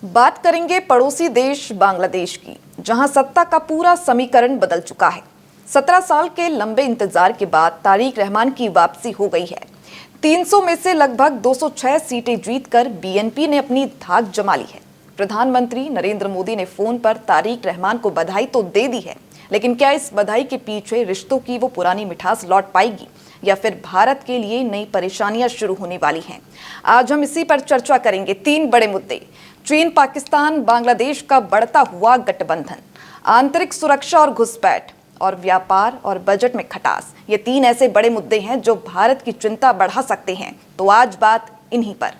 बात करेंगे पड़ोसी देश बांग्लादेश की, जहां सत्ता का पूरा समीकरण बदल चुका है। 17 साल के लंबे इंतजार के बाद तारिक रहमान की वापसी हो गई है। 300 में से लगभग 206 सीटें जीतकर बीएनपी ने अपनी धाक जमा ली है। प्रधानमंत्री नरेंद्र मोदी ने फोन पर तारिक रहमान को बधाई तो दे दी है, लेकिन क्या इस बधाई के पीछे रिश्तों की वो पुरानी मिठास लौट पाएगी या फिर भारत के लिए नई परेशानियां शुरू होने वाली हैं? आज हम इसी पर चर्चा करेंगे। 3 बड़े मुद्दे: चीन, पाकिस्तान, बांग्लादेश का बढ़ता हुआ गठबंधन, आंतरिक सुरक्षा और घुसपैठ, और व्यापार और बजट में खटास। ये 3 ऐसे बड़े मुद्दे हैं जो भारत की चिंता बढ़ा सकते हैं। तो आज बात इन्हीं पर।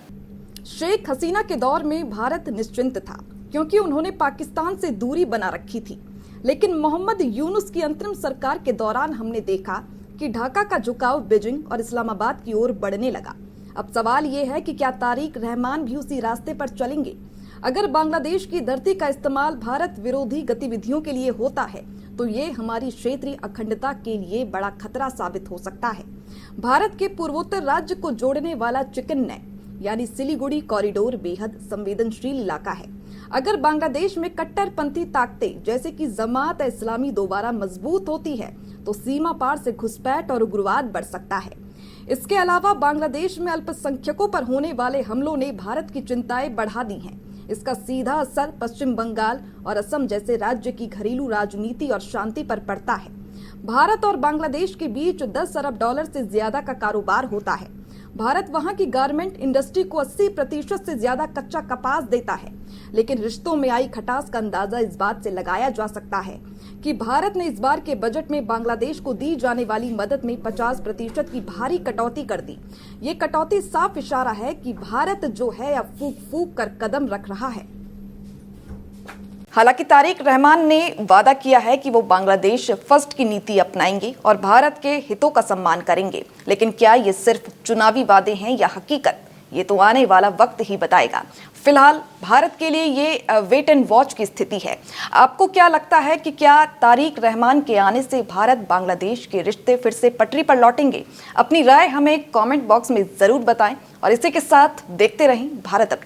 शेख हसीना के दौर में भारत निश्चिंत था, क्योंकि उन्होंने पाकिस्तान से दूरी बना रखी थी। लेकिन मोहम्मद यूनुस की अंतरिम सरकार के दौरान हमने देखा कि ढाका का झुकाव बीजिंग और इस्लामाबाद की ओर बढ़ने लगा। अब सवाल ये है कि क्या तारिक रहमान भी उसी रास्ते पर चलेंगे? अगर बांग्लादेश की धरती का इस्तेमाल भारत विरोधी गतिविधियों के लिए होता है तो ये हमारी क्षेत्रीय अखंडता के लिए बड़ा खतरा साबित हो सकता है। भारत के पूर्वोत्तर राज्य को जोड़ने वाला चिकन नेक यानी सिलीगुड़ी कॉरिडोर बेहद संवेदनशील इलाका है। अगर बांग्लादेश में कट्टरपंथी ताकतें जैसे कि जमात इस्लामी दोबारा मजबूत होती है तो सीमा पार से घुसपैठ और उग्रवाद बढ़ सकता है। इसके अलावा बांग्लादेश में अल्पसंख्यकों पर होने वाले हमलों ने भारत की चिंताएं बढ़ा दी हैं। इसका सीधा असर पश्चिम बंगाल और असम जैसे राज्य की घरेलू राजनीति और शांति पर पड़ता है। भारत और बांग्लादेश के बीच 10 अरब डॉलर से ज्यादा का कारोबार होता है। भारत वहां की गारमेंट इंडस्ट्री को 80% से ज्यादा कच्चा कपास देता है। लेकिन रिश्तों में आई खटास का अंदाजा इस बात से लगाया जा सकता है कि भारत ने इस बार के बजट में बांग्लादेश को दी जाने वाली मदद में 50% की भारी कटौती कर दी। ये कटौती साफ इशारा है कि भारत जो है अब फूक फूक कर कदम रख रहा है। हालांकि तारिक रहमान ने वादा किया है कि वो बांग्लादेश फर्स्ट की नीति अपनाएंगे और भारत के हितों का सम्मान करेंगे। लेकिन क्या ये सिर्फ चुनावी वादे हैं या हकीकत? ये तो आने वाला वक्त ही बताएगा। फिलहाल भारत के लिए ये वेट एंड वॉच की स्थिति है। आपको क्या लगता है कि क्या तारिक रहमान के आने से भारत बांग्लादेश के रिश्ते फिर से पटरी पर लौटेंगे? अपनी राय हमें कमेंट बॉक्स में जरूर बताएं और इसी के साथ देखते रहें भारत अपडेट।